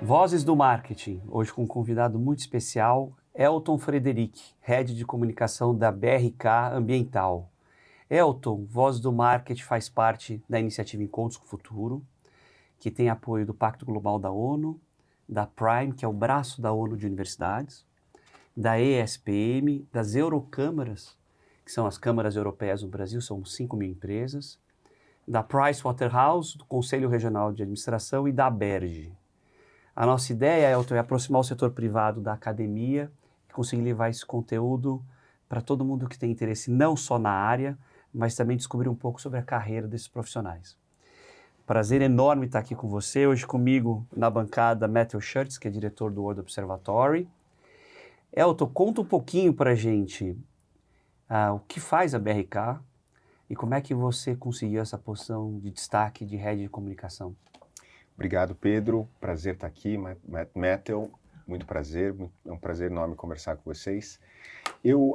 Vozes do Marketing, hoje com um convidado muito especial, Elton Frederic, Head de Comunicação da BRK Ambiental. Elton, Voz do Marketing faz parte da iniciativa Encontros com o Futuro, que tem apoio do Pacto Global da ONU, da Prime, que é o braço da ONU de universidades, da ESPM, das Eurocâmaras, que são as câmaras europeias no Brasil, são 5.000 empresas, da Pricewaterhouse, do Conselho Regional de Administração e da ABERJ. A nossa ideia, Elton, é aproximar o setor privado da academia e conseguir levar esse conteúdo para todo mundo que tem interesse não só na área, mas também descobrir um pouco sobre a carreira desses profissionais. Prazer enorme estar aqui com você. Hoje comigo na bancada, Matthew Schurtz, que é diretor do World Observatory. Elton, conta um pouquinho para a gente o que faz a BRK e como é que você conseguiu essa posição de destaque de Head de Comunicação. Obrigado, Pedro. Prazer estar aqui. Matthew, muito prazer. É um prazer enorme conversar com vocês.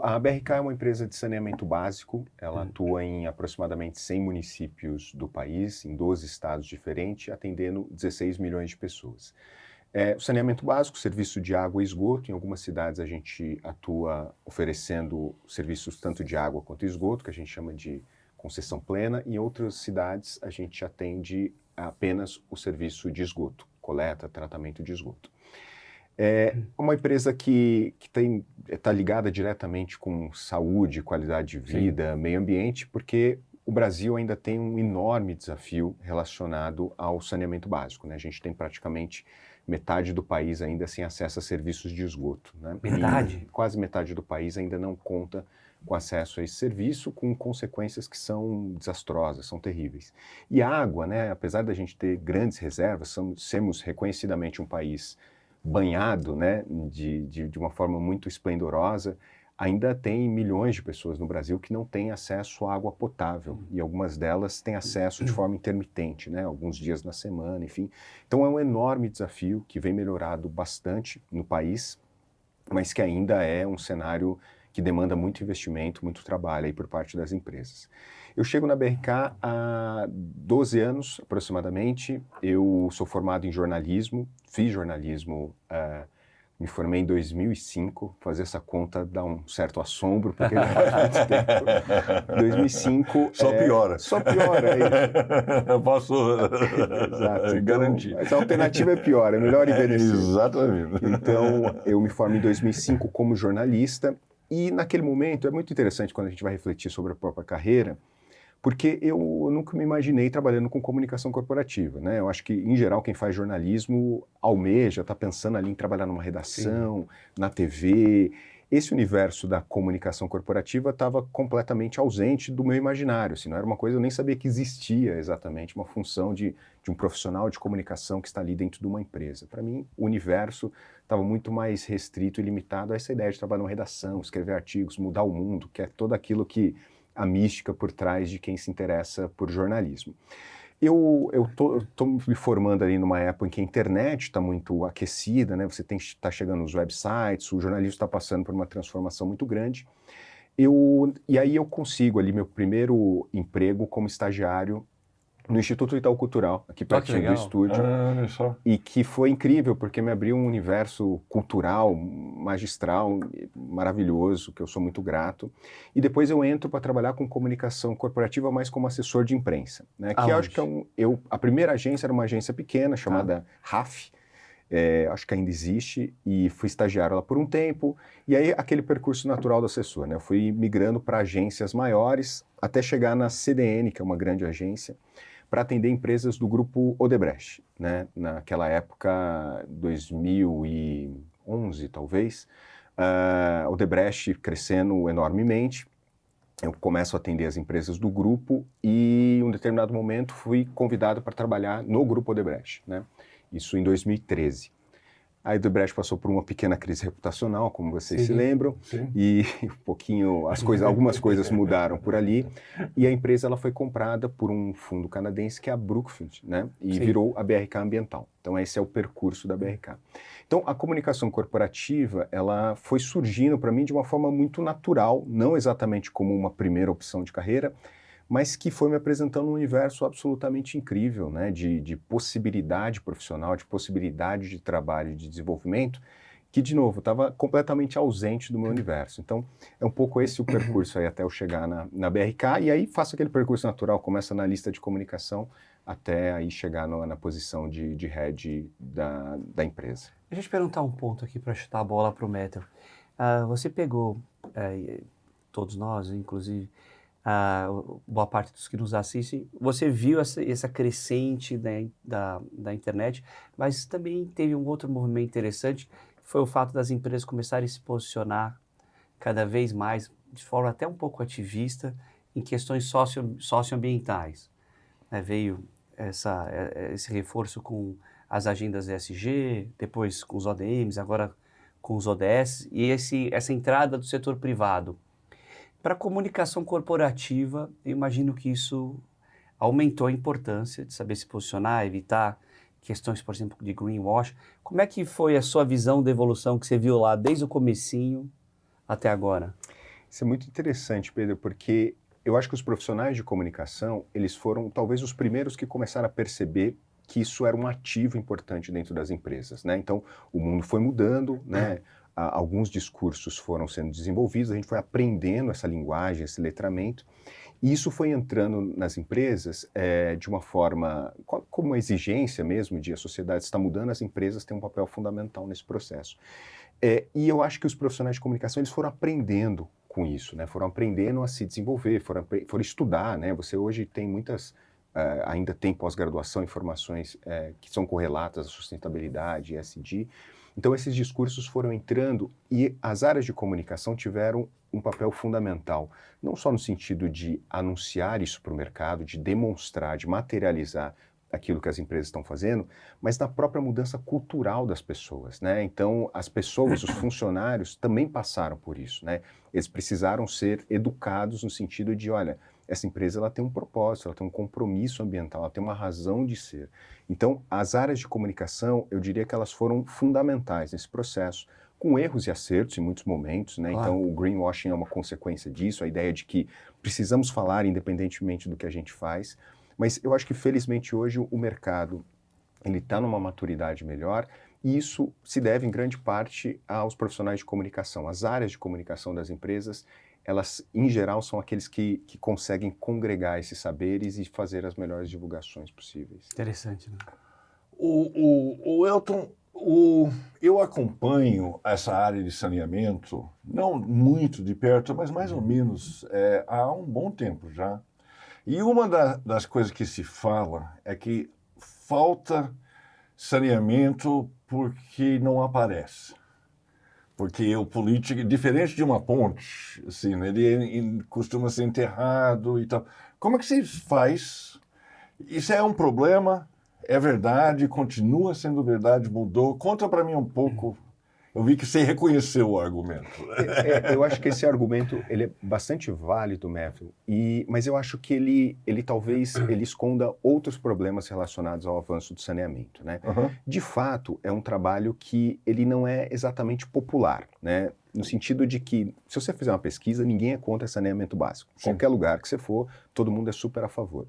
A BRK é uma empresa de saneamento básico. Ela atua em aproximadamente 100 municípios do país, em 12 estados diferentes, atendendo 16 milhões de pessoas. O saneamento básico, serviço de água e esgoto. Em algumas cidades a gente atua oferecendo serviços tanto de água quanto esgoto, que a gente chama de concessão plena. Em outras cidades a gente atende apenas o serviço de esgoto, coleta, tratamento de esgoto. É uma empresa que está ligada diretamente com saúde, qualidade de vida, sim, meio ambiente, porque o Brasil ainda tem um enorme desafio relacionado ao saneamento básico, né? A gente tem praticamente metade do país ainda sem acesso a serviços de esgoto, né? Metade? Quase metade do país ainda não conta com acesso a esse serviço, com consequências que são desastrosas, são terríveis. E a água, né, apesar da gente ter grandes reservas, sermos reconhecidamente um país banhado, né, de uma forma muito esplendorosa, ainda tem milhões de pessoas no Brasil que não têm acesso à água potável, e algumas delas têm acesso de forma intermitente, né, alguns dias na semana, enfim. Então é um enorme desafio que vem melhorado bastante no país, mas que ainda é um cenário que demanda muito investimento, muito trabalho aí por parte das empresas. Eu chego na BRK há 12 anos, aproximadamente. Eu sou formado em jornalismo, fiz jornalismo, me formei em 2005, fazer essa conta dá um certo assombro, porque já faz muito tempo. 2005... Só piora. Só piora, é isso. Eu posso Exato, garantir. Mas a alternativa é pior, é melhor envelhecer. Exatamente. Então, eu me formei em 2005 como jornalista, e naquele momento é muito interessante quando a gente vai refletir sobre a própria carreira, porque eu nunca me imaginei trabalhando com comunicação corporativa, né? Eu acho que, em geral, quem faz jornalismo almeja, está pensando ali em trabalhar numa redação, sim, na TV. Esse universo da comunicação corporativa estava completamente ausente do meu imaginário, assim, não era uma coisa, eu nem sabia que existia exatamente uma função de um profissional de comunicação que está ali dentro de uma empresa. Para mim, o universo estava muito mais restrito e limitado a essa ideia de trabalhar numa redação, escrever artigos, mudar o mundo, que é tudo aquilo que a mística por trás de quem se interessa por jornalismo. Eu tô me formando ali numa época em que a internet está muito aquecida, né? Você está chegando nos websites, o jornalismo está passando por uma transformação muito grande. E aí eu consigo ali meu primeiro emprego como estagiário no Instituto Itaú Cultural, aqui pertinho do estúdio, e que foi incrível, porque me abriu um universo cultural, magistral, maravilhoso, que eu sou muito grato. E depois eu entro para trabalhar com comunicação corporativa, mais como assessor de imprensa, né? Que eu acho que a primeira agência era uma agência pequena, chamada RAF, acho que ainda existe, e fui estagiário lá por um tempo, e aí aquele percurso natural do assessor, né? Eu fui migrando para agências maiores, até chegar na CDN, que é uma grande agência, para atender empresas do grupo Odebrecht, né? Naquela época, 2011 talvez, Odebrecht crescendo enormemente, eu começo a atender as empresas do grupo e em um determinado momento fui convidado para trabalhar no grupo Odebrecht, né? Isso em 2013. A Odebrecht passou por uma pequena crise reputacional, como vocês se lembram, sim, e um pouquinho, algumas coisas mudaram por ali, e a empresa ela foi comprada por um fundo canadense que é a Brookfield, né? E sim, virou a BRK Ambiental. Então esse é o percurso da BRK. Então a comunicação corporativa, ela foi surgindo para mim de uma forma muito natural, não exatamente como uma primeira opção de carreira, mas que foi me apresentando um universo absolutamente incrível, né, de possibilidade profissional, de possibilidade de trabalho, de desenvolvimento, que, de novo, estava completamente ausente do meu universo. Então, é um pouco esse o percurso aí até eu chegar na BRK, e aí faço aquele percurso natural, começo na lista de comunicação, até aí chegar na posição de head da empresa. Deixa eu te perguntar um ponto aqui para chutar a bola para o Méteo. Você pegou, todos nós, inclusive, boa parte dos que nos assistem, você viu essa crescente da internet, mas também teve um outro movimento interessante, que foi o fato das empresas começarem a se posicionar cada vez mais, de forma até um pouco ativista, em questões socioambientais. Veio esse reforço com as agendas ESG, depois com os ODMs, agora com os ODS, e essa entrada do setor privado. Para a comunicação corporativa, eu imagino que isso aumentou a importância de saber se posicionar, evitar questões, por exemplo, de greenwash. Como é que foi a sua visão da evolução que você viu lá desde o comecinho até agora? Isso é muito interessante, Pedro, porque eu acho que os profissionais de comunicação, eles foram talvez os primeiros que começaram a perceber que isso era um ativo importante dentro das empresas, né? Então, o mundo foi mudando, né? Alguns discursos foram sendo desenvolvidos, a gente foi aprendendo essa linguagem, esse letramento, e isso foi entrando nas empresas de uma forma, como uma exigência mesmo, de a sociedade está mudando, as empresas têm um papel fundamental nesse processo. E eu acho que os profissionais de comunicação, eles foram aprendendo com isso, né? Foram aprendendo a se desenvolver, foram estudar, né? Você hoje tem muitas, ainda tem pós-graduação em formações que são correlatas à sustentabilidade, ESG. Então, esses discursos foram entrando e as áreas de comunicação tiveram um papel fundamental, não só no sentido de anunciar isso para o mercado, de demonstrar, de materializar aquilo que as empresas estão fazendo, mas na própria mudança cultural das pessoas, né? Então, as pessoas, os funcionários também passaram por isso, né? Eles precisaram ser educados no sentido de, olha, essa empresa ela tem um propósito, ela tem um compromisso ambiental, ela tem uma razão de ser. Então, as áreas de comunicação, eu diria que elas foram fundamentais nesse processo, com erros e acertos em muitos momentos, né? Claro. Então, o greenwashing é uma consequência disso, a ideia de que precisamos falar independentemente do que a gente faz, mas eu acho que, felizmente, hoje o mercado ele está numa maturidade melhor e isso se deve, em grande parte, aos profissionais de comunicação. As áreas de comunicação das empresas, elas, em geral, são aqueles que conseguem congregar esses saberes e fazer as melhores divulgações possíveis. Interessante, né? O Elton, eu acompanho essa área de saneamento, não muito de perto, mas mais ou menos há um bom tempo já. E uma das coisas que se fala é que falta saneamento porque não aparece. Porque o político, diferente de uma ponte, assim, ele costuma ser enterrado e tal. Como é que se faz? Isso é um problema? É verdade? Continua sendo verdade? Mudou? Conta para mim um pouco. Eu vi que você reconheceu o argumento. Eu acho que esse argumento ele é bastante válido, Matthew, mas eu acho que ele talvez esconda outros problemas relacionados ao avanço do saneamento, né? Uhum. De fato, é um trabalho que ele não é exatamente popular, né? No sentido de que, se você fizer uma pesquisa, ninguém é contra saneamento básico. Sim. Qualquer lugar que você for, todo mundo é super a favor.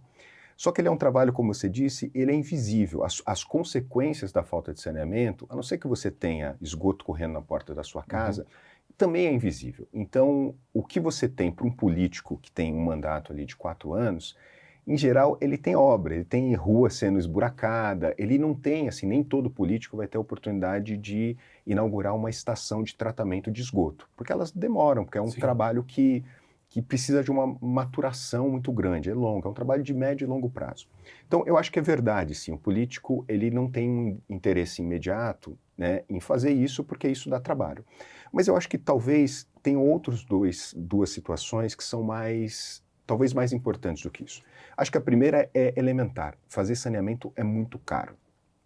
Só que ele é um trabalho, como você disse, ele é invisível. As consequências da falta de saneamento, a não ser que você tenha esgoto correndo na porta da sua casa, também é invisível. Então, o que você tem para um político que tem um mandato ali de 4 anos, em geral, ele tem obra, ele tem rua sendo esburacada, ele não tem, assim, nem todo político vai ter a oportunidade de inaugurar uma estação de tratamento de esgoto, porque elas demoram, porque é um Sim. trabalho que precisa de uma maturação muito grande, é longo, é um trabalho de médio e longo prazo. Então, eu acho que é verdade, sim, o político ele não tem um interesse imediato, né, em fazer isso, porque isso dá trabalho. Mas eu acho que talvez tem duas situações que são talvez mais importantes do que isso. Acho que a primeira é elementar, fazer saneamento é muito caro.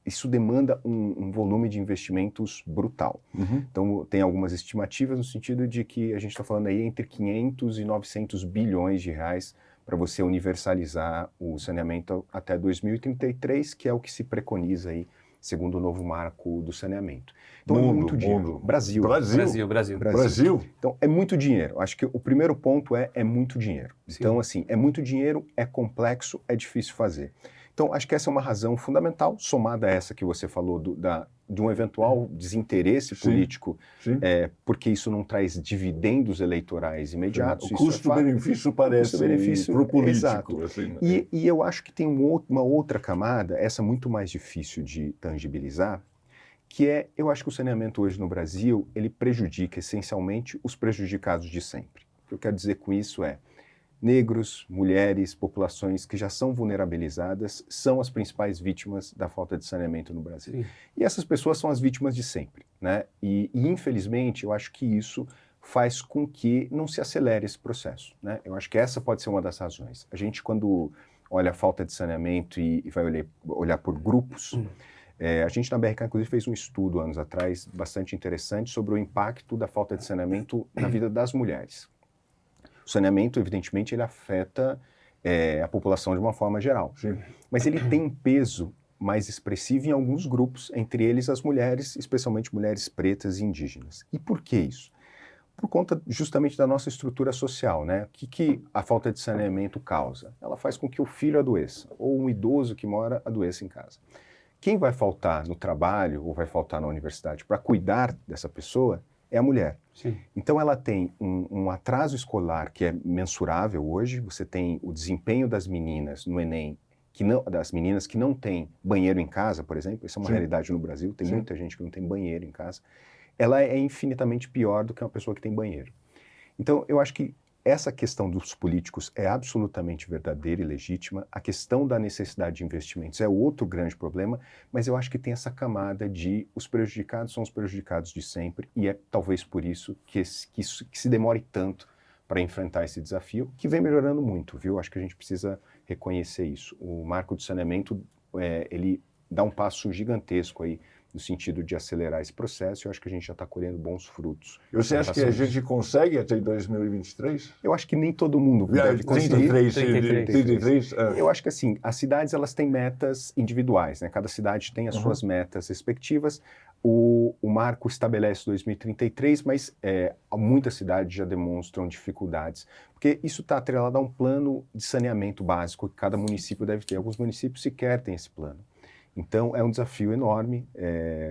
Isso demanda um volume de investimentos brutal. Então, tem algumas estimativas no sentido de que a gente está falando aí entre 500 e 900 bilhões de reais para você universalizar o saneamento até 2033, que é o que se preconiza aí segundo o novo marco do saneamento. Então é muito dinheiro. Brasil. Brasil. Então é muito dinheiro. Acho que o primeiro ponto é muito dinheiro. Sim. Então assim, é muito dinheiro, é complexo, é difícil fazer. Então acho que essa é uma razão fundamental, somada a essa que você falou de um eventual desinteresse político, porque isso não traz dividendos eleitorais imediatos. O custo-benefício parece para o político. Exato. Assim, E eu acho que tem uma outra camada, essa muito mais difícil de tangibilizar, que eu acho que o saneamento hoje no Brasil, ele prejudica essencialmente os prejudicados de sempre. O que eu quero dizer com isso negros, mulheres, populações que já são vulnerabilizadas, são as principais vítimas da falta de saneamento no Brasil. Sim. E essas pessoas são as vítimas de sempre, né? E infelizmente, eu acho que isso faz com que não se acelere esse processo, né? Eu acho que essa pode ser uma das razões. A gente, quando olha a falta de saneamento e vai olhar por grupos, a gente na BRK, inclusive, fez um estudo anos atrás, bastante interessante, sobre o impacto da falta de saneamento na vida das mulheres. O saneamento, evidentemente, ele afeta a população de uma forma geral. Sim. Mas ele tem um peso mais expressivo em alguns grupos, entre eles as mulheres, especialmente mulheres pretas e indígenas. E por que isso? Por conta justamente da nossa estrutura social, né? O que a falta de saneamento causa? Ela faz com que o filho adoeça, ou um idoso que mora adoeça em casa. Quem vai faltar no trabalho ou vai faltar na universidade para cuidar dessa pessoa é a mulher. Sim. Então ela tem um atraso escolar que é mensurável hoje. Você tem o desempenho das meninas no Enem, das meninas que não têm banheiro em casa, por exemplo. Isso é uma realidade no Brasil. Tem muita gente que não tem banheiro em casa. Ela é infinitamente pior do que uma pessoa que tem banheiro. Então eu acho que essa questão dos políticos é absolutamente verdadeira e legítima. A questão da necessidade de investimentos é outro grande problema, mas eu acho que tem essa camada de os prejudicados são os prejudicados de sempre, e é talvez por isso que se demore tanto para enfrentar esse desafio, que vem melhorando muito, viu? Acho que a gente precisa reconhecer isso. O marco de saneamento, ele dá um passo gigantesco aí no sentido de acelerar esse processo. Eu acho que a gente já está colhendo bons frutos. Você acha que a gente consegue até 2023? Eu acho que nem todo mundo deve conseguir. 33. Eu acho que assim, as cidades elas têm metas individuais, né? Cada cidade tem as suas metas respectivas. O marco estabelece 2033, mas muitas cidades já demonstram dificuldades, porque isso está atrelado a um plano de saneamento básico que cada município deve ter. Alguns municípios sequer têm esse plano. Então, é um desafio enorme.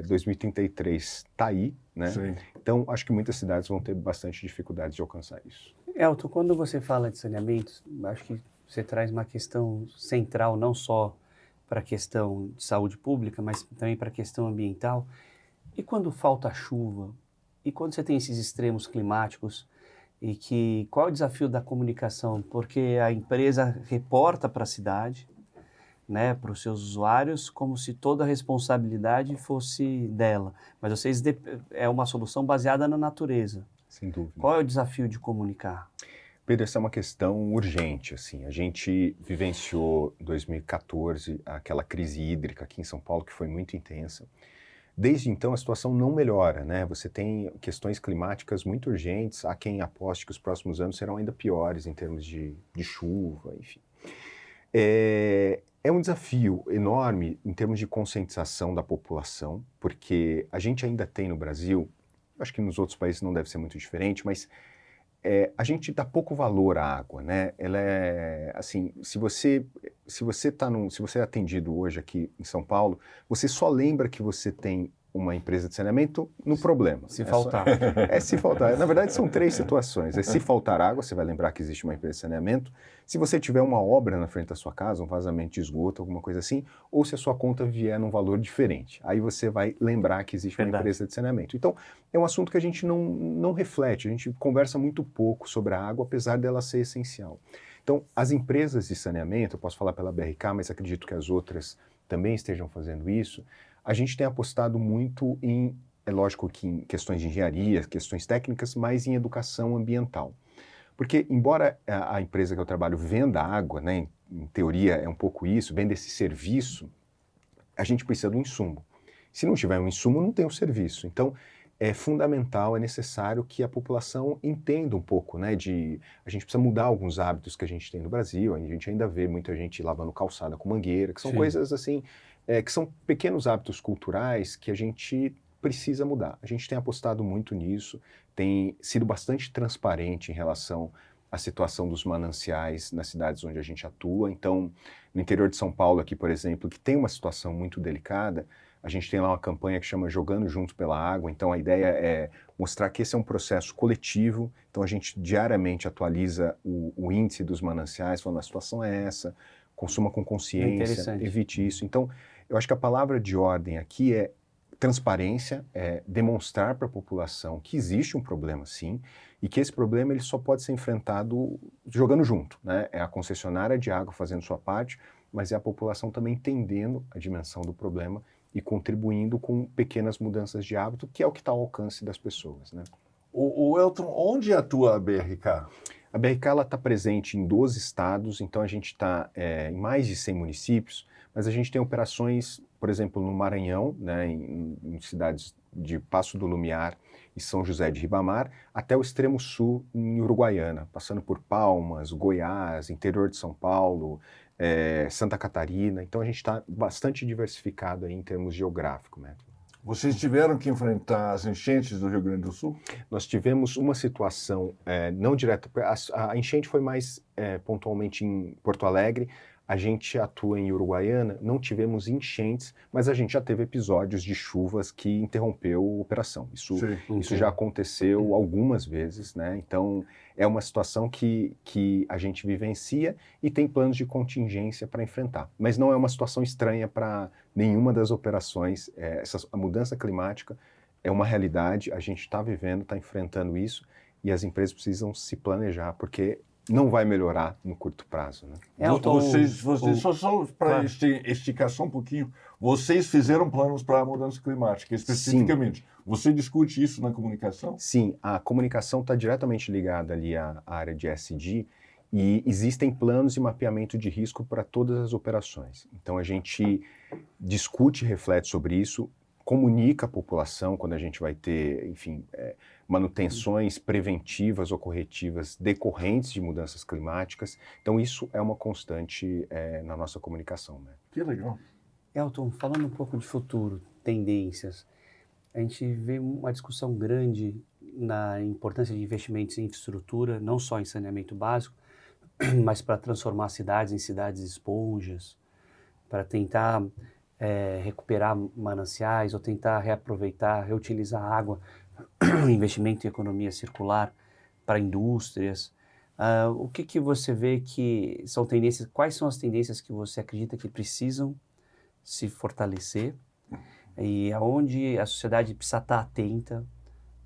2033 está aí, né? Sim. Então, acho que muitas cidades vão ter bastante dificuldades de alcançar isso. Elton, quando você fala de saneamento, acho que você traz uma questão central, não só para a questão de saúde pública, mas também para a questão ambiental. E quando falta chuva? E quando você tem esses extremos climáticos? Qual é o desafio da comunicação? Porque a empresa reporta para a cidade, né, para os seus usuários, como se toda a responsabilidade fosse dela. Mas vocês é uma solução baseada na natureza. Sem dúvida. Qual é o desafio de comunicar? Pedro, essa é uma questão urgente, assim. A gente vivenciou em 2014 aquela crise hídrica aqui em São Paulo, que foi muito intensa. Desde então, a situação não melhora, né? Você tem questões climáticas muito urgentes. Há quem aposte que os próximos anos serão ainda piores em termos de chuva, enfim. É um desafio enorme em termos de conscientização da população, porque a gente ainda tem no Brasil, acho que nos outros países não deve ser muito diferente, mas a gente dá pouco valor à água, né? Ela é, assim, se você é atendido hoje aqui em São Paulo, você só lembra que você tem uma empresa de saneamento no problema. Se faltar. Se faltar. Na verdade, são 3 situações. Se faltar água, você vai lembrar que existe uma empresa de saneamento. Se você tiver uma obra na frente da sua casa, um vazamento de esgoto, alguma coisa assim, ou se a sua conta vier num valor diferente. Aí você vai lembrar que existe uma empresa de saneamento. Então, é um assunto que a gente não reflete. A gente conversa muito pouco sobre a água, apesar dela ser essencial. Então, as empresas de saneamento, eu posso falar pela BRK, mas acredito que as outras também estejam fazendo isso. A gente tem apostado muito é lógico que em questões de engenharia, questões técnicas, mas em educação ambiental. Porque, embora a empresa que eu trabalho venda água, né, em teoria é um pouco isso, venda esse serviço, a gente precisa do insumo. Se não tiver um insumo, não tem o serviço. Então, é fundamental, é necessário que a população entenda um pouco, né, a gente precisa mudar alguns hábitos que a gente tem no Brasil. A gente ainda vê muita gente lavando calçada com mangueira, que são coisas assim que são pequenos hábitos culturais que a gente precisa mudar. A gente tem apostado muito nisso, tem sido bastante transparente em relação à situação dos mananciais nas cidades onde a gente atua. Então, no interior de São Paulo aqui, por exemplo, que tem uma situação muito delicada, a gente tem lá uma campanha que chama Jogando Junto pela Água. Então, a ideia é mostrar que esse é um processo coletivo. Então, a gente diariamente atualiza o índice dos mananciais, falando a situação é essa, consuma com consciência, evite isso. Então, eu acho que a palavra de ordem aqui é transparência, é demonstrar para a população que existe um problema sim, e que esse problema ele só pode ser enfrentado jogando junto, né? É a concessionária de água fazendo sua parte, mas é a população também entendendo a dimensão do problema e contribuindo com pequenas mudanças de hábito, que é o que está ao alcance das pessoas, né? O Elton, onde atua a BRK? A BRK está presente em 12 estados, então a gente está em mais de 100 municípios, mas a gente tem operações, por exemplo, no Maranhão, né, em cidades de Passo do Lumiar e São José de Ribamar, até o extremo sul, em Uruguaiana, passando por Palmas, Goiás, interior de São Paulo, Santa Catarina. Então a gente está bastante diversificado aí em termos geográficos, né? Vocês tiveram que enfrentar as enchentes do Rio Grande do Sul? Nós tivemos uma situação não direta, a enchente foi mais pontualmente em Porto Alegre, a gente atua em Uruguaiana, não tivemos enchentes, mas a gente já teve episódios de chuvas que interrompeu a operação. Isso já aconteceu algumas vezes, né? Então é uma situação que a gente vivencia e tem planos de contingência para enfrentar. Mas não é uma situação estranha para nenhuma das operações. A mudança climática é uma realidade, a gente está vivendo, está enfrentando isso e as empresas precisam se planejar, porque não vai melhorar no curto prazo, né? Vocês só para esticar só um pouquinho, vocês fizeram planos para a mudança climática, especificamente. Sim. Você discute isso na comunicação? Sim, a comunicação está diretamente ligada ali à área de ESG e existem planos e mapeamento de risco para todas as operações. Então a gente discute e reflete sobre isso, comunica a população quando a gente vai ter, enfim, manutenções preventivas ou corretivas decorrentes de mudanças climáticas. Então isso é uma constante na nossa comunicação, né? Que legal. Elton, falando um pouco de futuro, tendências, a gente vê uma discussão grande na importância de investimentos em infraestrutura, não só em saneamento básico, mas para transformar cidades em cidades esponjas, para tentar recuperar mananciais ou tentar reaproveitar, reutilizar água, investimento em economia circular para indústrias. O que você vê que são tendências, quais são as tendências que você acredita que precisam se fortalecer e aonde a sociedade precisa estar atenta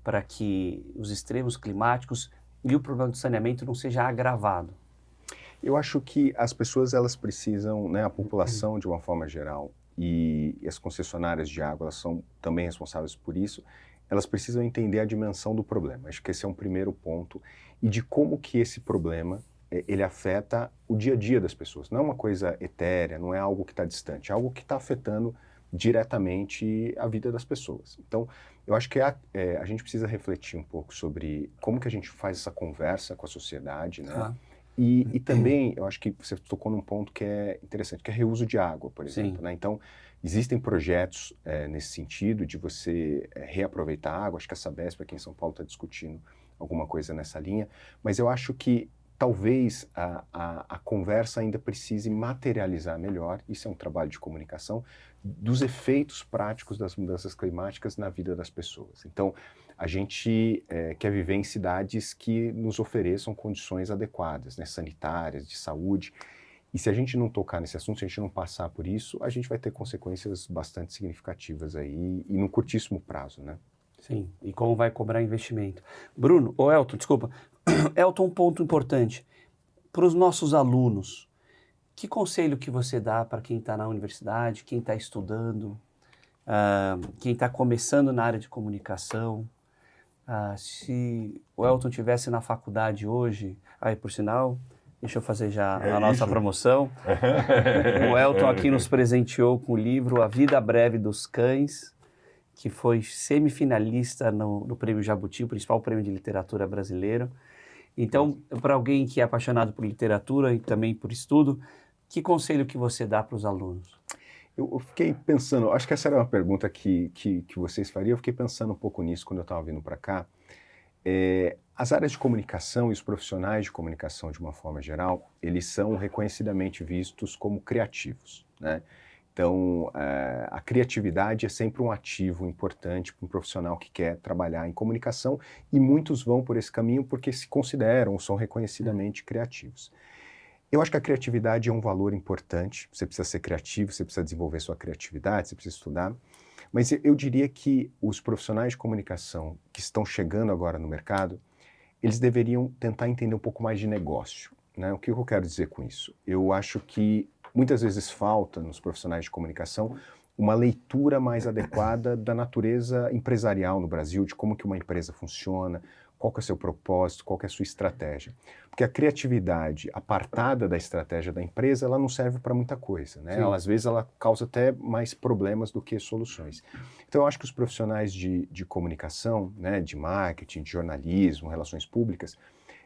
para que os extremos climáticos e o problema do saneamento não seja agravado? Eu acho que as pessoas elas precisam, né, a população de uma forma geral, e as concessionárias de água, elas são também responsáveis por isso, elas precisam entender a dimensão do problema. Acho que esse é um primeiro ponto, e de como que esse problema, ele afeta o dia a dia das pessoas. Não é uma coisa etérea, não é algo que está distante, é algo que está afetando diretamente a vida das pessoas. Então, eu acho que a gente precisa refletir um pouco sobre como que a gente faz essa conversa com a sociedade, né? E também, eu acho que você tocou num ponto que é interessante, que é reuso de água, por exemplo, né? Então, existem projetos nesse sentido de você reaproveitar a água. Acho que a Sabesp aqui em São Paulo está discutindo alguma coisa nessa linha, mas eu acho que talvez a conversa ainda precise materializar melhor, isso é um trabalho de comunicação, dos efeitos práticos das mudanças climáticas na vida das pessoas. Então, a gente quer viver em cidades que nos ofereçam condições adequadas, né, sanitárias, de saúde. E se a gente não tocar nesse assunto, se a gente não passar por isso, a gente vai ter consequências bastante significativas aí, e num curtíssimo prazo, né? Sim, e como vai cobrar investimento. Bruno, ou Elton, desculpa. Elton, um ponto importante. Para os nossos alunos, que conselho que você dá para quem está na universidade, quem está estudando, quem está começando na área de comunicação? Se o Elton estivesse na faculdade hoje, por sinal, deixa eu fazer já a nossa promoção. O Elton aqui nos presenteou com o livro A Vida Breve dos Cães, que foi semifinalista no Prêmio Jabuti, o principal prêmio de literatura brasileiro. Então, para alguém que é apaixonado por literatura e também por estudo, que conselho que você dá para os alunos? Eu fiquei pensando, acho que essa era uma pergunta que vocês fariam, eu fiquei pensando um pouco nisso quando eu estava vindo para cá. As áreas de comunicação e os profissionais de comunicação, de uma forma geral, eles são reconhecidamente vistos como criativos, né? Então, a criatividade é sempre um ativo importante para um profissional que quer trabalhar em comunicação, e muitos vão por esse caminho porque se consideram, são reconhecidamente criativos. Eu acho que a criatividade é um valor importante, você precisa ser criativo, você precisa desenvolver sua criatividade, você precisa estudar, mas eu diria que os profissionais de comunicação que estão chegando agora no mercado, eles deveriam tentar entender um pouco mais de negócio, né? O que eu quero dizer com isso? Eu acho que muitas vezes falta nos profissionais de comunicação uma leitura mais adequada da natureza empresarial no Brasil, de como que uma empresa funciona, qual que é o seu propósito, qual que é a sua estratégia. Porque a criatividade apartada da estratégia da empresa, ela não serve para muita coisa, né? Ela, às vezes ela causa até mais problemas do que soluções. Então eu acho que os profissionais de comunicação, né, de marketing, de jornalismo, relações públicas,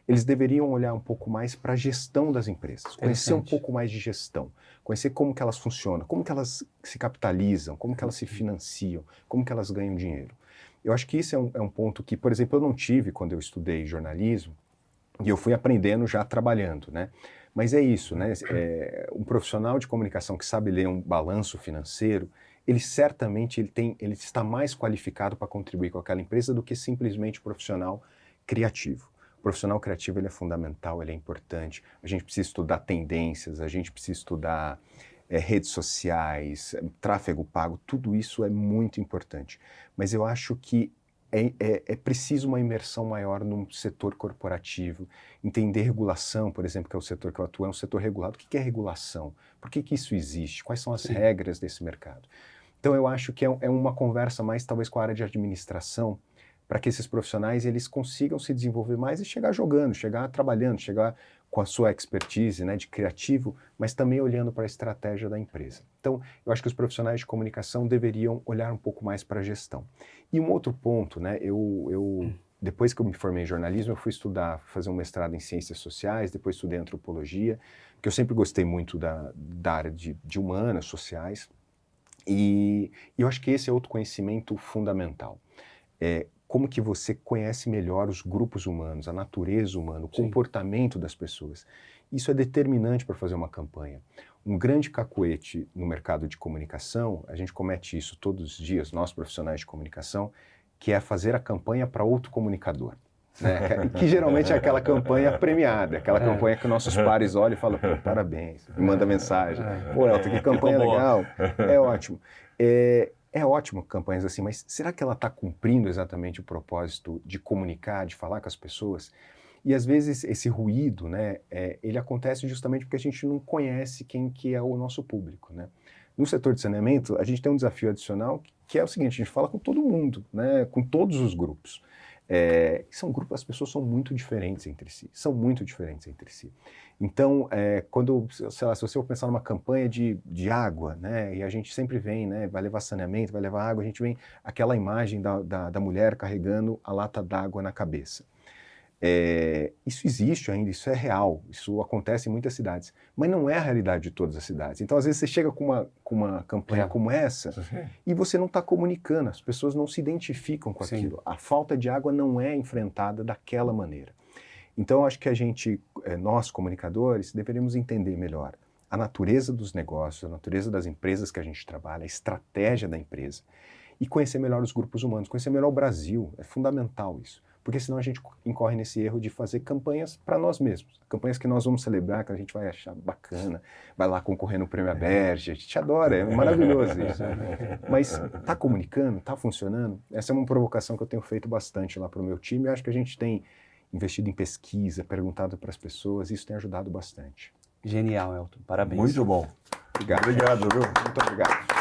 eles deveriam olhar um pouco mais para a gestão das empresas, conhecer um pouco mais de gestão, conhecer como que elas funcionam, como que elas se capitalizam, como que elas se financiam, como que elas ganham dinheiro. Eu acho que isso é um ponto que, por exemplo, eu não tive quando eu estudei jornalismo, e eu fui aprendendo já trabalhando, né? Mas é isso, né? Um profissional de comunicação que sabe ler um balanço financeiro, ele certamente ele está mais qualificado para contribuir com aquela empresa do que simplesmente o profissional criativo. O profissional criativo, ele é fundamental, ele é importante. A gente precisa estudar tendências, a gente precisa estudar redes sociais, tráfego pago, tudo isso é muito importante. Mas eu acho que é preciso uma imersão maior no setor corporativo, entender regulação, por exemplo, que é o setor que eu atuo, é um setor regulado. O que é regulação? Por que isso existe? Quais são as regras desse mercado? Então eu acho que é uma conversa mais talvez com a área de administração, para que esses profissionais eles consigam se desenvolver mais e chegar jogando, chegar trabalhando, chegar com a sua expertise, né, de criativo, mas também olhando para a estratégia da empresa. Então, eu acho que os profissionais de comunicação deveriam olhar um pouco mais para a gestão. E um outro ponto, né, depois que eu me formei em jornalismo, eu fui fazer um mestrado em ciências sociais, depois estudei antropologia, porque eu sempre gostei muito da área de humanas, sociais, e eu acho que esse é outro conhecimento fundamental. Como que você conhece melhor os grupos humanos, a natureza humana, o comportamento das pessoas. Isso é determinante para fazer uma campanha. Um grande cacuete no mercado de comunicação, a gente comete isso todos os dias, nós profissionais de comunicação, que é fazer a campanha para outro comunicador. Né? Que geralmente é aquela campanha premiada, aquela campanha que nossos pares olham e falam, pô, parabéns, me manda mensagem. Pô, Elton, que campanha legal. É ótimo. É ótimo campanhas assim, mas será que ela está cumprindo exatamente o propósito de comunicar, de falar com as pessoas? E às vezes esse ruído, né, ele acontece justamente porque a gente não conhece quem que é o nosso público, né? No setor de saneamento, a gente tem um desafio adicional que é o seguinte, a gente fala com todo mundo, né, com todos os grupos. As pessoas são muito diferentes entre si, Então, sei lá, se você for pensar numa campanha de água, né, e a gente sempre vem, né, vai levar saneamento, vai levar água, a gente vem aquela imagem da mulher carregando a lata d'água na cabeça. Isso existe ainda, isso é real, isso acontece em muitas cidades, mas não é a realidade de todas as cidades. Então, às vezes, você chega com uma campanha como essa e você não está comunicando, as pessoas não se identificam com aquilo. A falta de água não é enfrentada daquela maneira. Então, eu acho que nós, comunicadores, deveríamos entender melhor a natureza dos negócios, a natureza das empresas que a gente trabalha, a estratégia da empresa e conhecer melhor os grupos humanos, conhecer melhor o Brasil, é fundamental isso. Porque senão a gente incorre nesse erro de fazer campanhas para nós mesmos. Campanhas que nós vamos celebrar, que a gente vai achar bacana, vai lá concorrer no Prêmio Aberge, a gente adora, é maravilhoso isso. Mas está comunicando, está funcionando? Essa é uma provocação que eu tenho feito bastante lá para o meu time. Eu acho que a gente tem investido em pesquisa, perguntado para as pessoas, isso tem ajudado bastante. Genial, Elton. Parabéns. Muito bom. Obrigado. Obrigado, viu? Muito obrigado.